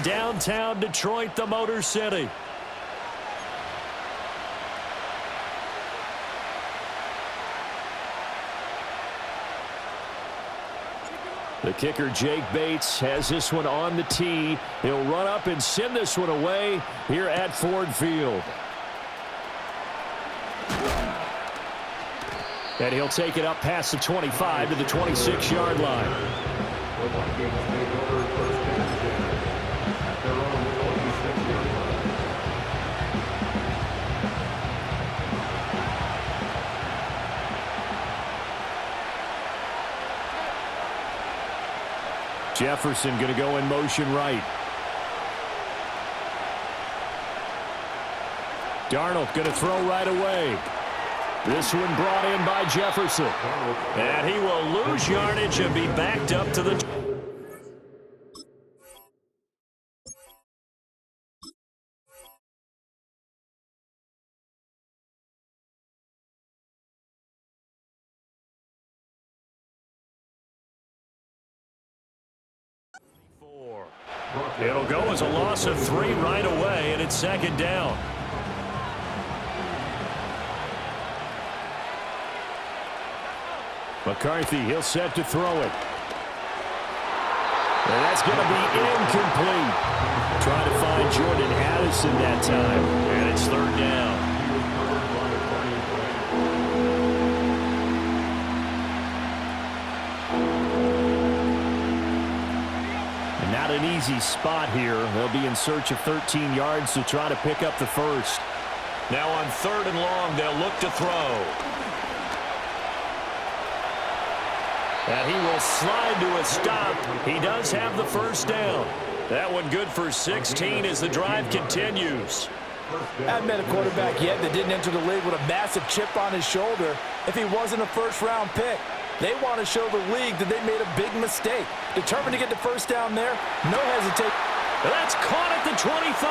in downtown Detroit, the Motor City. The kicker, Jake Bates, has this one on the tee. He'll run up and send this one away here at Ford Field. And he'll take it up past the 25 to the 26-yard line. Jefferson going to go in motion right. Darnold going to throw right away. This one brought in by Jefferson. And he will lose yardage and be backed up to the... It'll go as a loss of 3 right away, and it's second down. McCarthy, he'll set to throw it. And that's going to be incomplete. Trying to find Jordan Addison that time, and it's third down. Not an easy spot here. They'll be in search of 13 yards to try to pick up the first. Now on 3rd and long, they'll look to throw. And he will slide to a stop. He does have the first down. That one good for 16 as the drive continues. I haven't met a quarterback yet that didn't enter the league with a massive chip on his shoulder if he wasn't a first-round pick. They want to show the league that they made a big mistake. Determined to get the first down there, no hesitation. That's caught at the 25.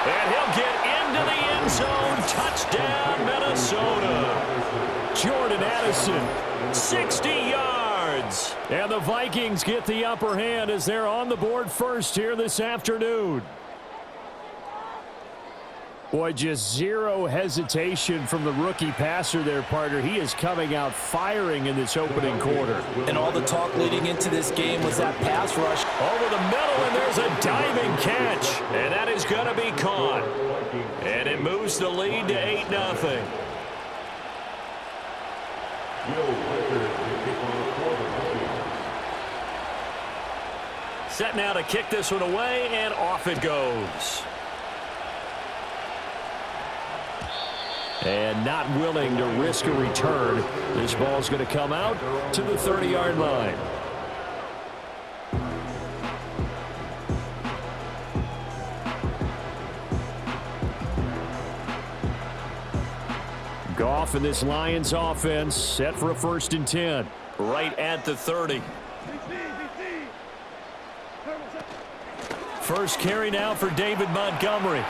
And he'll get into the end zone. Touchdown, Minnesota. Jordan Addison, 60 yards. And the Vikings get the upper hand as they're on the board first here this afternoon. Boy, just zero hesitation from the rookie passer there, partner. He is coming out firing in this opening quarter. And all the talk leading into this game was that pass rush. Over the middle, and there's a diving catch. And that is going to be caught. And it moves the lead to 8-0. Set now to kick this one away, and off it goes. And not willing to risk a return. This ball's going to come out to the 30-yard line. Goff and this Lions offense set for a 1st and 10. Right at the 30. First carry now for David Montgomery.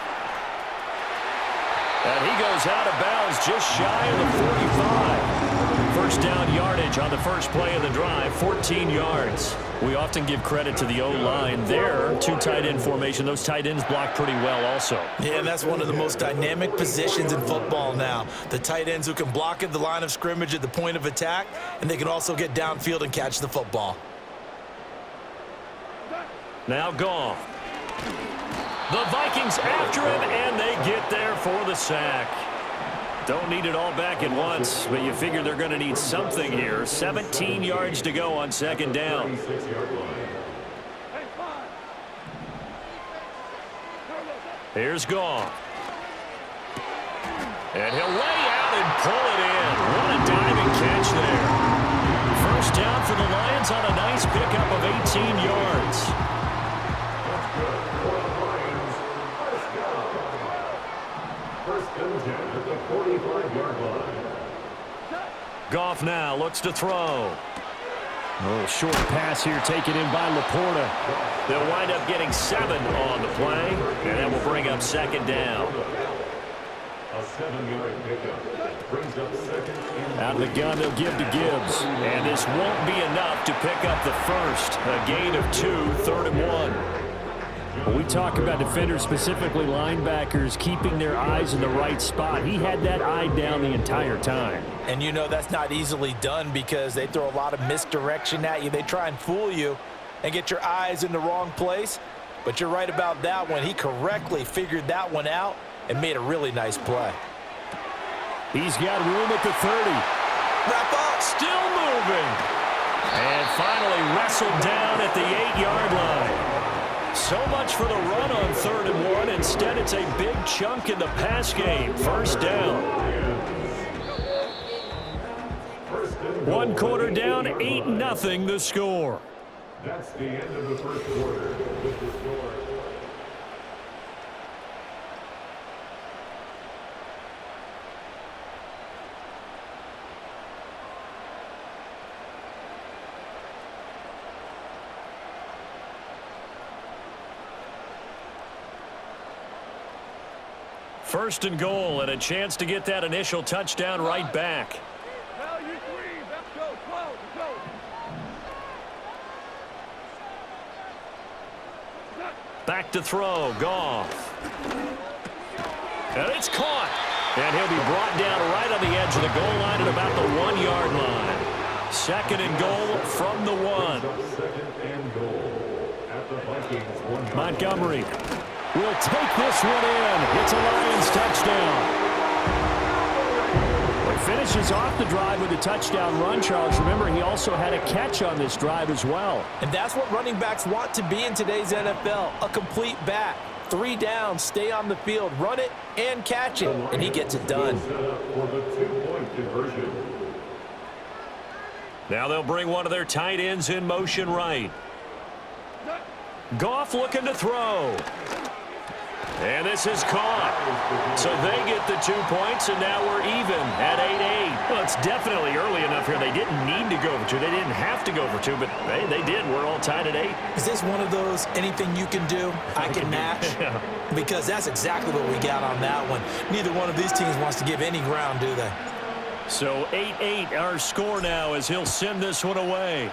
And he goes out of bounds just shy of the 45. First down yardage on the first play of the drive, 14 yards. We often give credit to the O-line there. 2 tight end formation. Those tight ends block pretty well also. Yeah, and that's one of the most dynamic positions in football now. The tight ends who can block at the line of scrimmage at the point of attack, and they can also get downfield and catch the football. Now Goff. The Vikings after him, and they get there for the sack. Don't need it all back at once, but you figure they're going to need something here. 17 yards to go on 2nd down. Here's Goff. And he'll lay out and pull it in. What a diving catch there. First down for the Lions on a nice pickup of 18 yards. Goff now looks to throw. A little short pass here taken in by Laporta. They'll wind up getting 7 on the play, and that will bring up 2nd down. A 7-yard pickup brings up second and Out of the gun, they'll give to Gibbs. And this won't be enough to pick up the first. A gain of 2, 3rd and 1. When we talk about defenders, specifically linebackers, keeping their eyes in the right spot, he had that eye down the entire time. And you know that's not easily done because they throw a lot of misdirection at you. They try and fool you and get your eyes in the wrong place. But you're right about that one. He correctly figured that one out and made a really nice play. He's got room at the 30. Wrap up. Still moving. And finally wrestled down at the 8-yard line. So much for the run on 3rd and 1. Instead, it's a big chunk in the pass game. First down. 1 quarter down, 8-0 the score. that's the end of the first quarter with the score. First and goal, and a chance to get that initial touchdown right back. Back to throw, Goff. And it's caught. And he'll be brought down right on the edge of the goal line at about the 1-yard line. 2nd and goal from the 1. Second and goal at the Vikings 1. Montgomery will take this one in. It's a Lions touchdown. Well, he finishes off the drive with a touchdown run, Charles. Remember, he also had a catch on this drive as well. And that's what running backs want to be in today's NFL, a complete back. 3 downs, stay on the field, run it, and catch it, and he gets it done. For the 2-point conversion. Now they'll bring one of their tight ends in motion right. Goff looking to throw. And this is caught. So they get the 2 points, and now we're even at 8-8. Well, it's definitely early enough here. They didn't need to go for 2. They didn't have to go for 2, but they did. We're all tied at 8. Is this one of those anything you can do, I can match? Yeah. Because that's exactly what we got on that one. Neither one of these teams wants to give any ground, do they? So 8-8 our score now as he'll send this one away.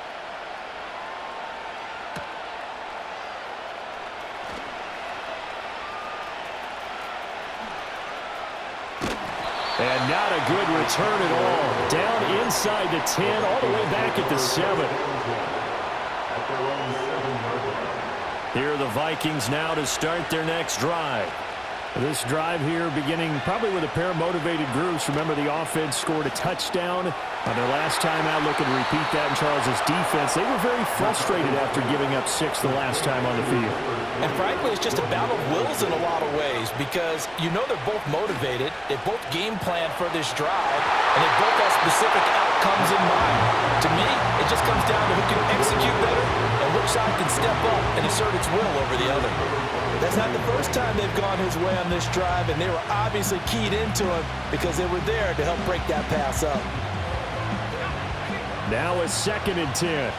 And not a good return at all. Down inside the 10, all the way back at the 7. Here are the Vikings now to start their next drive. This drive here beginning probably with a pair of motivated groups. Remember, the offense scored a touchdown on their last time out. Looking to repeat that in Charles's defense. They were very frustrated after giving up 6 the last time on the field. And frankly, it's just a battle of wills in a lot of ways because you know they're both motivated. They both game plan for this drive, and they both have specific outcomes in mind. To me, it just comes down to who can execute better and which side can step up and assert its will over the other. That's not the first time they've gone his way on this drive, and they were obviously keyed into him because they were there to help break that pass up. Now a 2nd and 10.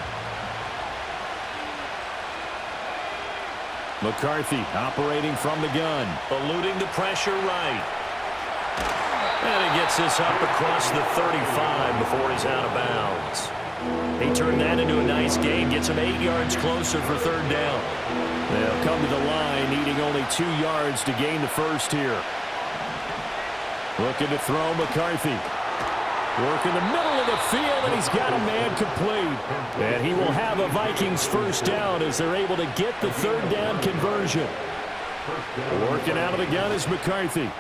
McCarthy operating from the gun, eluding the pressure right. And he gets this up across the 35 before he's out of bounds. He turned that into a nice gain, gets him 8 yards closer for 3rd down. They'll come to the line, needing only 2 yards to gain the first here. Looking to throw McCarthy. Work in the middle of the field, and he's got a man complete. And he will have a Vikings first down as they're able to get the 3rd down conversion. Working out of the gun is McCarthy.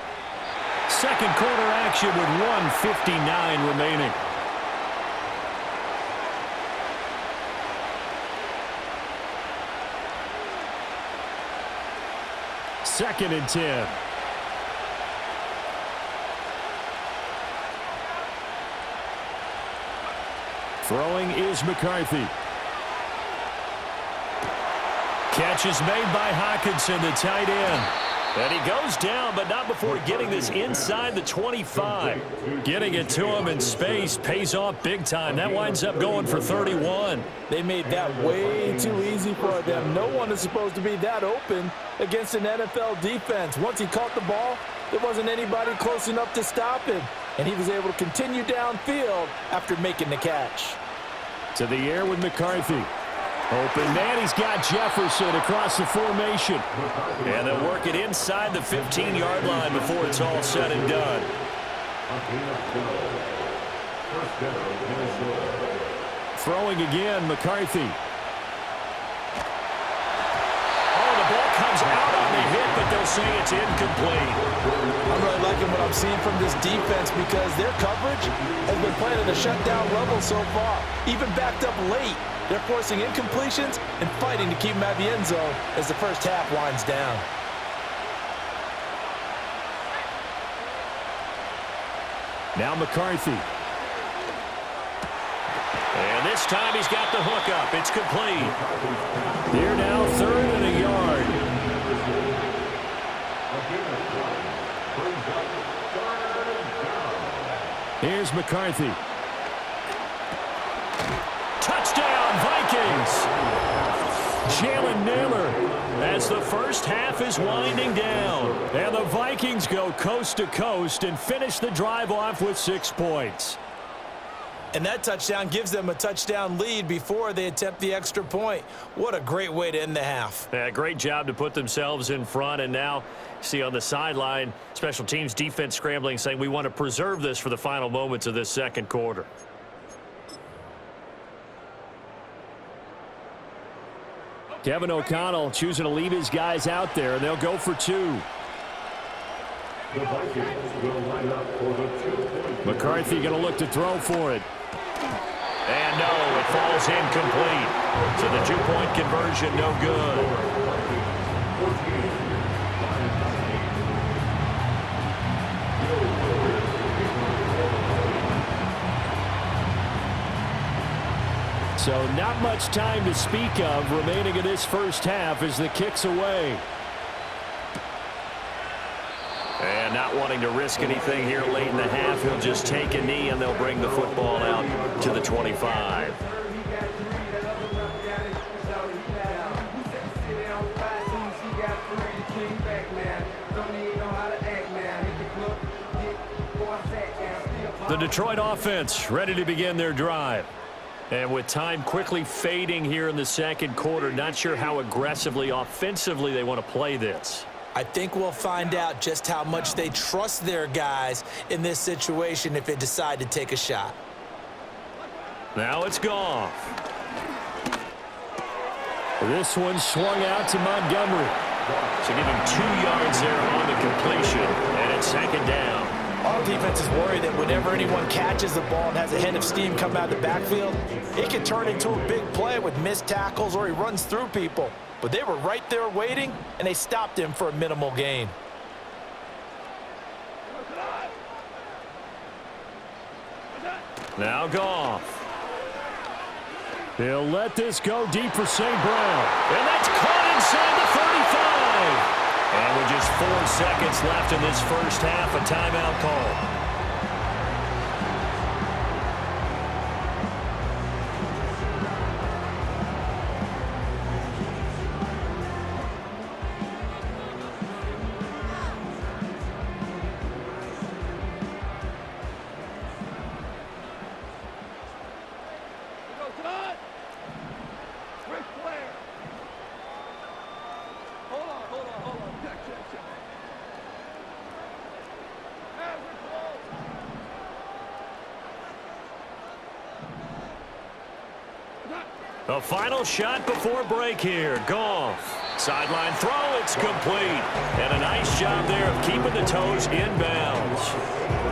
2nd quarter action with 1:59 remaining. Second and 10. Throwing is McCarthy. Catch is made by Hockenson, the tight end. And he goes down, but not before getting this inside the 25. Getting it to him in space pays off big time. That winds up going for 31. They made that way too easy for them. No one is supposed to be that open against an NFL defense. Once he caught the ball, there wasn't anybody close enough to stop him. And he was able to continue downfield after making the catch. To the air with McCarthy. Open man, he's got Jefferson across the formation. And they'll work it inside the 15-yard line before it's all said and done. Throwing again, McCarthy. Oh, the ball comes out on the hit, but they'll say it's incomplete. I'm really liking what I'm seeing from this defense because their coverage has been playing at a shutdown level so far. Even backed up late. They're forcing incompletions and fighting to keep them at the end zone as the first half winds down. Now McCarthy. And this time he's got the hook up. It's complete. They're now 3rd and a yard. Here's McCarthy. Touchdown, Vikings! Jalen Naylor as the first half is winding down. And the Vikings go coast to coast and finish the drive off with 6 points. And that touchdown gives them a touchdown lead before they attempt the extra point. What a great way to end the half. Yeah, great job to put themselves in front. And now, see on the sideline, special teams defense scrambling, saying we want to preserve this for the final moments of this second quarter. Kevin O'Connell choosing to leave his guys out there, and they'll go for 2. The Vikings will line up for the 2-point. McCarthy going to look to throw for it. And no, it falls incomplete. So the 2-point conversion, no good. So not much time to speak of remaining in this first half as the kick's away. And not wanting to risk anything here late in the half, he'll just take a knee and they'll bring the football out to the 25. The Detroit offense ready to begin their drive. And with time quickly fading here in the second quarter, not sure how aggressively, offensively they want to play this. I think we'll find out just how much they trust their guys in this situation if they decide to take a shot. Now it's Goff. This one swung out to Montgomery. So give him 2 yards there on the completion, and it's second down. Our defense is worried that whenever anyone catches the ball and has a head of steam come out of the backfield, it can turn into a big play with missed tackles or he runs through people. But they were right there waiting, and they stopped him for a minimal gain. Now Goff. He'll let this go deep for St. Brown. And that's caught inside the 35. And with just 4 seconds left in this first half, a timeout call. A final shot before break here. Goff. Sideline throw. It's complete. And a nice job there of keeping the toes inbounds.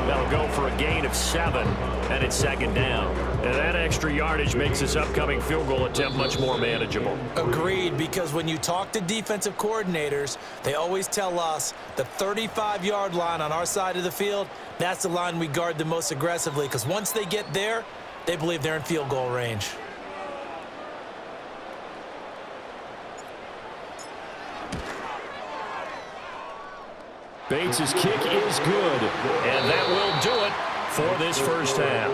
That'll go for a gain of 7. And it's second down. And that extra yardage makes this upcoming field goal attempt much more manageable. Agreed, because when you talk to defensive coordinators, they always tell us the 35-yard line on our side of the field, that's the line we guard the most aggressively, because once they get there, they believe they're in field goal range. Bates' kick is good, and that will do it for this first half.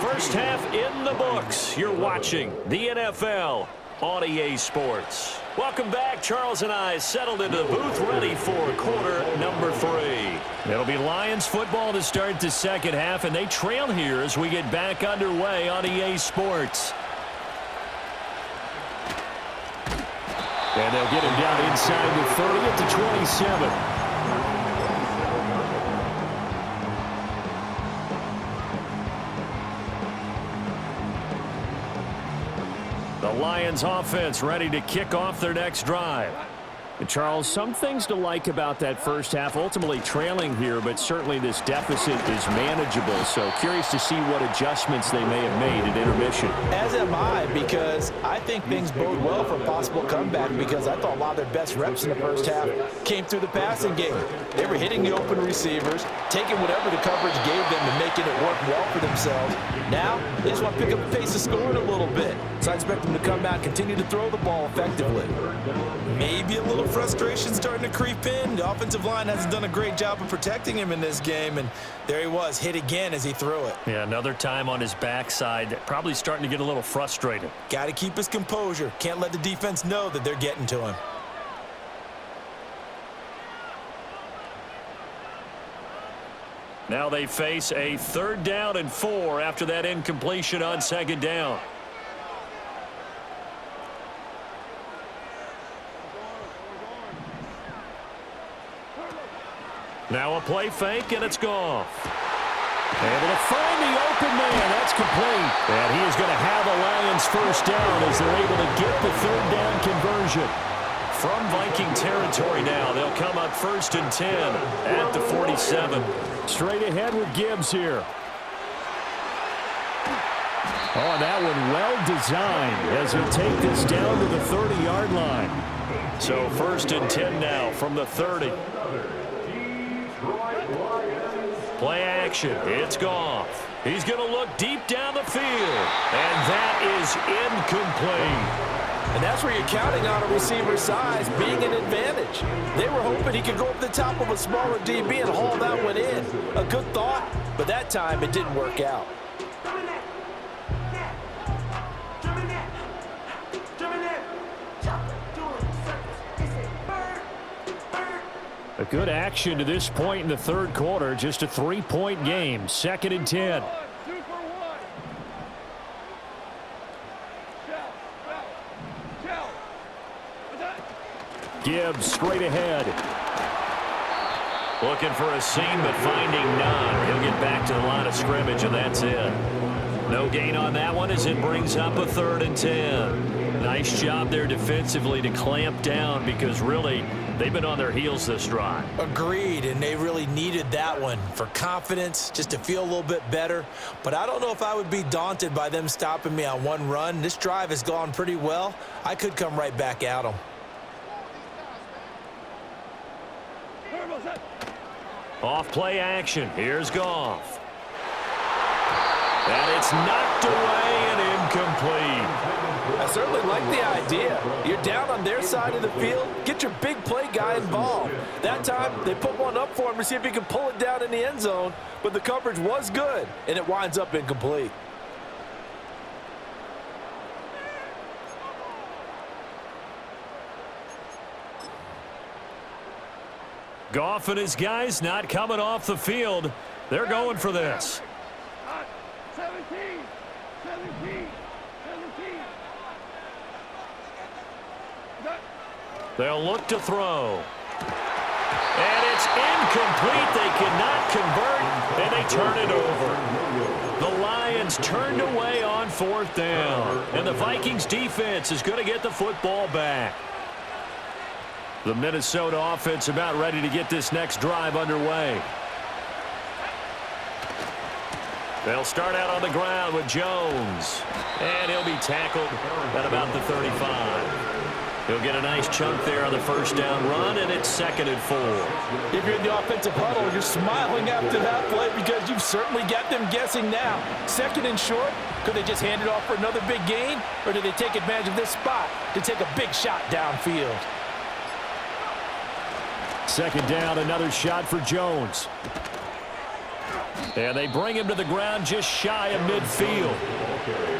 First half in the books. You're watching the NFL on EA Sports. Welcome back. Charles and I settled into the booth, ready for quarter number 3. It'll be Lions football to start the second half, and they trail here as we get back underway on EA Sports. And they'll get him down inside the 30 at the 27. The Lions offense ready to kick off their next drive. And Charles, some things to like about that first half. Ultimately trailing here, but certainly this deficit is manageable. So curious to see what adjustments they may have made at intermission. As am I, because I think things bode well for a possible comeback, because I thought a lot of their best reps in the first half came through the passing game. They were hitting the open receivers, taking whatever the coverage gave them and making it work well for themselves. Now, they just want to pick up the pace of scoring a little bit. So I expect them to come out and continue to throw the ball effectively. Maybe a little frustration starting to creep in. The offensive line hasn't done a great job of protecting him in this game, and there he was, hit again as he threw it. Yeah, another time on his backside, probably starting to get a little frustrated. Got to keep his composure. Can't let the defense know that they're getting to him. Now they face a 3rd down and 4 after that incompletion on 2nd down. Now a play fake, and it's Goff. Able to find the open man. That's complete. And he is going to have a Lions first down as they're able to get the 3rd down conversion. From Viking territory now, they'll come up 1st and 10 at the 47. Straight ahead with Gibbs here. Oh, that one well designed as he'll take this down to the 30-yard line. So 1st and 10 now from the 30. Play action. It's Goff. He's going to look deep down the field. And that is incomplete. And that's where you're counting on a receiver's size being an advantage. They were hoping he could go up the top of a smaller DB and haul that one in. A good thought, but that time it didn't work out. A good action to this point in the 3rd quarter. Just a 3-point game. 2nd and 10. Gibbs straight ahead. Looking for a seam, but finding none. He'll get back to the line of scrimmage, and that's it. No gain on that one as it brings up a 3rd and 10. Nice job there defensively to clamp down, because really they've been on their heels this drive. Agreed, and they really needed that one for confidence, just to feel a little bit better. But I don't know if I would be daunted by them stopping me on one run. This drive has gone pretty well. I could come right back at them. Off play action. Here's Goff. And it's knocked away and incomplete. I certainly like the idea. You're down on their side of the field. Get your big play guy involved. That time, they put one up for him to see if he can pull it down in the end zone. But the coverage was good, and it winds up incomplete. Goff and his guys not coming off the field. They're going for this. 17. They'll look to throw. And it's incomplete. They cannot convert, and they turn it over. The Lions turned away on 4th down, and the Vikings defense is going to get the football back. The Minnesota offense about ready to get this next drive underway. They'll start out on the ground with Jones. And he'll be tackled at about the 35. He'll get a nice chunk there on the 1st down run, and it's 2nd and 4. If you're in the offensive huddle, you're smiling after that play because you've certainly got them guessing now. 2nd and short, could they just hand it off for another big gain? Or do they take advantage of this spot to take a big shot downfield? Second down, another shot for Jones. And they bring him to the ground just shy of midfield.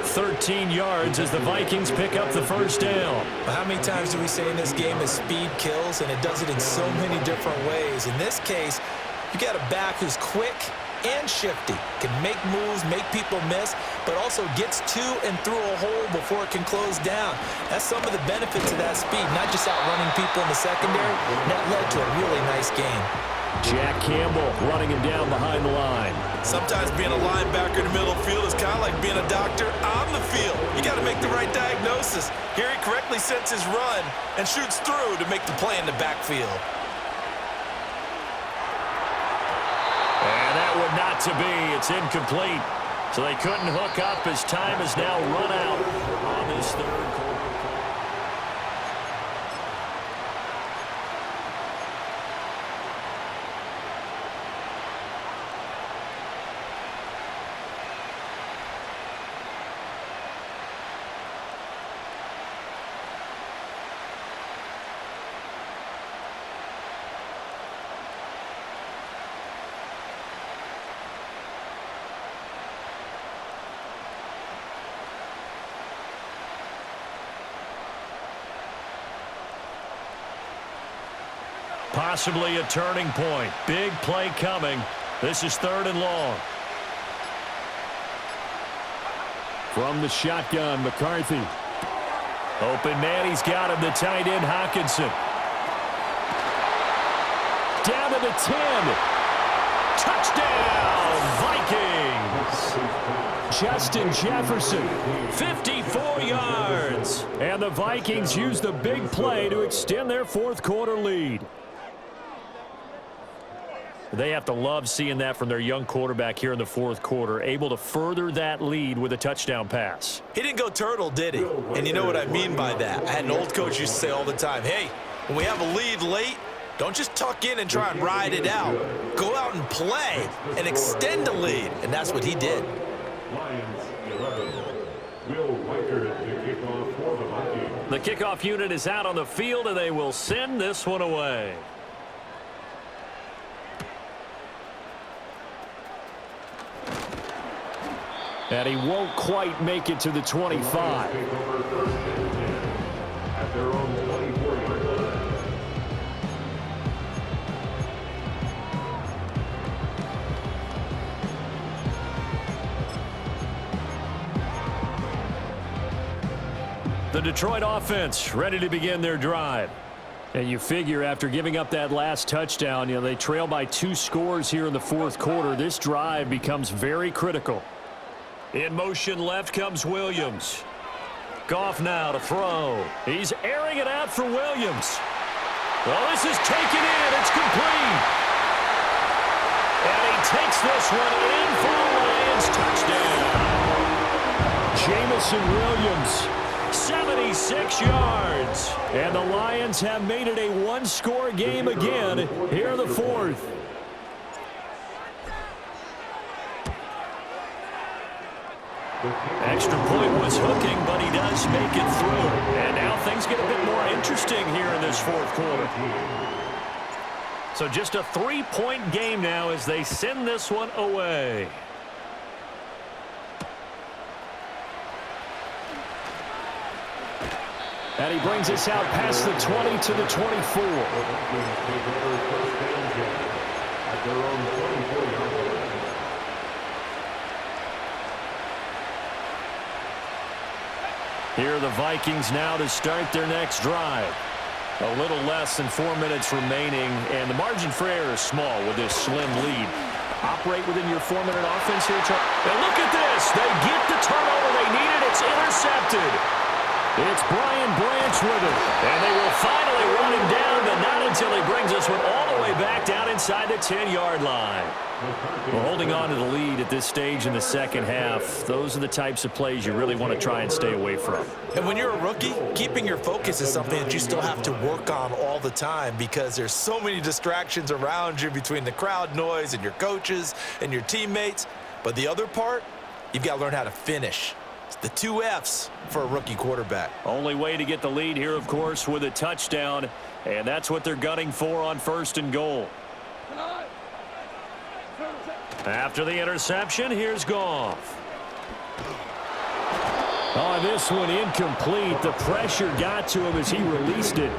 13 yards as the Vikings pick up the first down. How many times do we say in this game that speed kills, and it does it in so many different ways? In this case, you got a back who's quick and shifty, can make moves, make people miss, but also gets to and through a hole before it can close down. That's some of the benefits of that speed, not just outrunning people in the secondary. And that led to a really nice game. Jack Campbell running him down behind the line. Sometimes being a linebacker in the middle of the field is kind of like being a doctor on the field. You got to make the right diagnosis. Here he correctly sets his run and shoots through to make the play in the backfield. And that would not to be. It's incomplete. So they couldn't hook up as time has now run out on this third quarter. Possibly a turning point. Big play coming. This is 3rd and long. From the shotgun, McCarthy. Open man, he's got him, the tight end, Hockenson. Down to the 10. Touchdown, Vikings! Justin Jefferson, 54 yards. And the Vikings use the big play to extend their 4th quarter lead. They have to love seeing that from their young quarterback here in the 4th quarter, able to further that lead with a touchdown pass. He didn't go turtle, did he? And you know what I mean by that. I had an old coach used to say all the time, hey, when we have a lead late, don't just tuck in and try and ride it out. Go out and play and extend the lead. And that's what he did. Lions 11. Will Riker, the kickoff for the Vikings. The kickoff unit is out on the field, and they will send this one away. And he won't quite make it to the 25. At their own 24-yard line. The Detroit offense ready to begin their drive. And you figure after giving up that last touchdown, they trail by 2 scores here in the 4th quarter. This drive becomes very critical. In motion left comes Williams. Goff now to throw. He's airing it out for Williams. Well, this is taken in. It's complete. And he takes this one in for the Lions. Touchdown. Jamison Williams, 76 yards. And the Lions have made it a 1-score game again here in the 4th. Extra point was hooking, but he does make it through. And now things get a bit more interesting here in this 4th quarter. So just a 3-point game now as they send this one away. And he brings us out past the 20 to the 24. At their own 24-yard line. Here are the Vikings now to start their next drive. A little less than 4 minutes remaining, and the margin for error is small with this slim lead. Operate within your 4-minute offense here, Charlie. And look at this. They get the turnover they needed. It's intercepted. It's Brian Branch with it. And they will finally run him down, but not until he brings this one all the way back down inside the 10-yard line. We're holding on to the lead at this stage in the second half. Those are the types of plays you really want to try and stay away from. And when you're a rookie, keeping your focus is something that you still have to work on all the time because there's so many distractions around you between the crowd noise and your coaches and your teammates. But the other part, you've got to learn how to finish. The 2 F's for a rookie quarterback. Only way to get the lead here, of course, with a touchdown. And that's what they're gunning for on 1st and goal. After the interception, here's Goff. Oh, this one incomplete. The pressure got to him as he released it.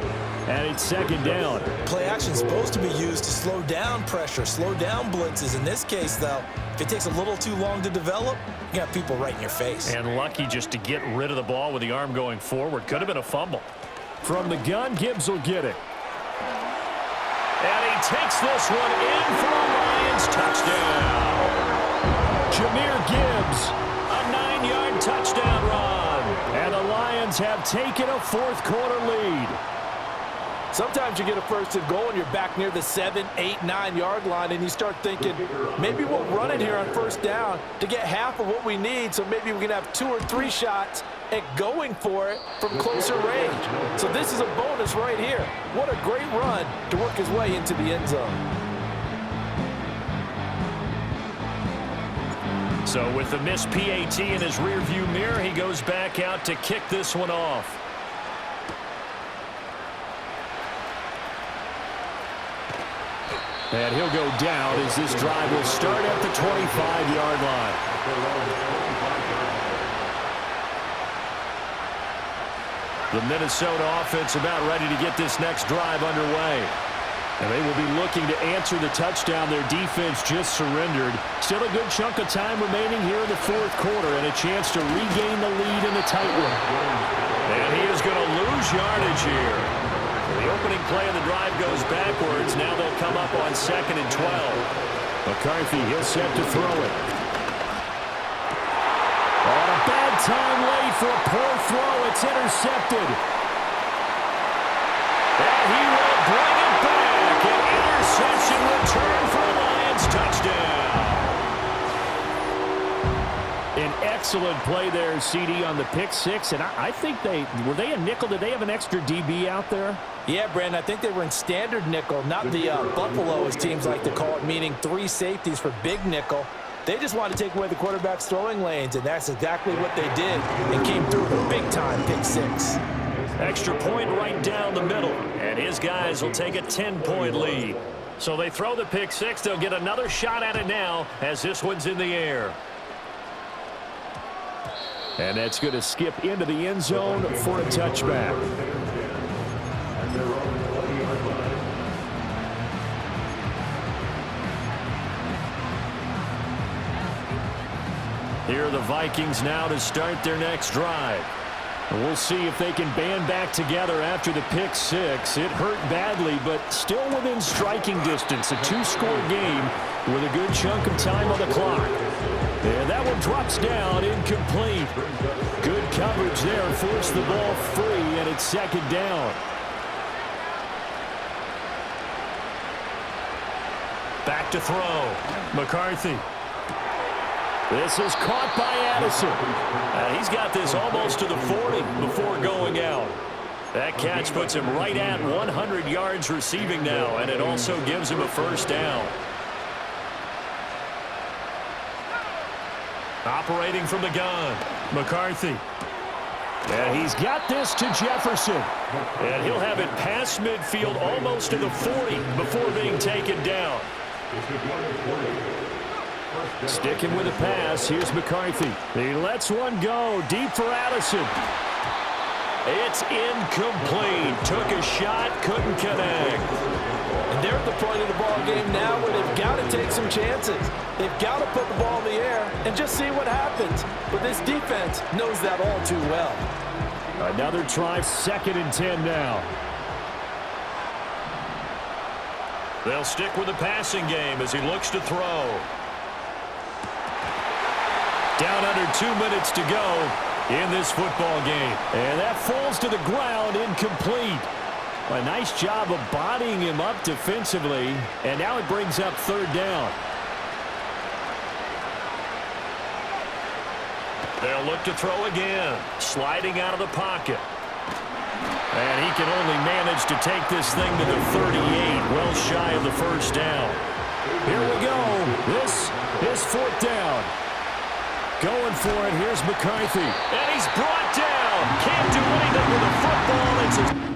And it's 2nd down. Play action is supposed to be used to slow down pressure, slow down blitzes. In this case, though, if it takes a little too long to develop, you got people right in your face. And lucky just to get rid of the ball with the arm going forward. Could have been a fumble. From the gun, Gibbs will get it. And he takes this one in for a Lions touchdown. Jahmyr Gibbs, a 9-yard touchdown run. And the Lions have taken a 4th quarter lead. Sometimes you get a 1st and goal and you're back near the 7, 8, 9-yard line and you start thinking, maybe we'll run it here on 1st down to get half of what we need, so maybe we can have 2 or 3 shots at going for it from closer range. So this is a bonus right here. What a great run to work his way into the end zone. So with the missed PAT in his rearview mirror, he goes back out to kick this one off. And he'll go down as this drive will start at the 25-yard line. The Minnesota offense about ready to get this next drive underway. And they will be looking to answer the touchdown their defense just surrendered. Still a good chunk of time remaining here in the 4th quarter and a chance to regain the lead in the tight one. And he is going to lose yardage here. The opening play of the drive goes backwards. Now they'll come up on 2nd and 12. McCarthy, he'll set to throw it. On a bad time late for a poor throw. It's intercepted. And he will bring it back. An interception return for a Lions touchdown. An excellent play there, CD, on the pick 6. And I think were they a nickel? Did they have an extra DB out there? Yeah, Brandon, I think they were in standard nickel, not the Buffalo, as teams like to call it, meaning 3 safeties for big nickel. They just wanted to take away the quarterback's throwing lanes, and that's exactly what they did, and came through with a big-time pick 6. Extra point right down the middle, and his guys will take a 10-point lead. So they throw the pick 6. They'll get another shot at it now as this one's in the air. And that's going to skip into the end zone for a touchback. Here are the Vikings now to start their next drive. And we'll see if they can band back together after the pick 6. It hurt badly, but still within striking distance. A 2-score game with a good chunk of time on the clock. And that one drops down, incomplete. Good coverage there, forced the ball free, and it's 2nd down. Back to throw. McCarthy. This is caught by Addison. He's got this almost to the 40 before going out. That catch puts him right at 100 yards receiving now, and it also gives him a 1st down. Operating from the gun, McCarthy. And he's got this to Jefferson. And he'll have it past midfield almost to the 40 before being taken down. Sticking with the pass, here's McCarthy. He lets one go deep for Addison. It's incomplete. Took a shot, couldn't connect. And they're at the point of the ball game now where they've got to take some chances. They've got to put the ball in the air and just see what happens. But this defense knows that all too well. Another try, 2nd and 10 now. They'll stick with the passing game as he looks to throw. Down under 2 minutes to go in this football game. And that falls to the ground, incomplete. A nice job of bodying him up defensively. And now it brings up 3rd down. They'll look to throw again. Sliding out of the pocket. And he can only manage to take this thing to the 38. Well shy of the 1st down. Here we go. This is 4th down. Going for it. Here's McCarthy. And he's brought down. Can't do anything with the football. It's a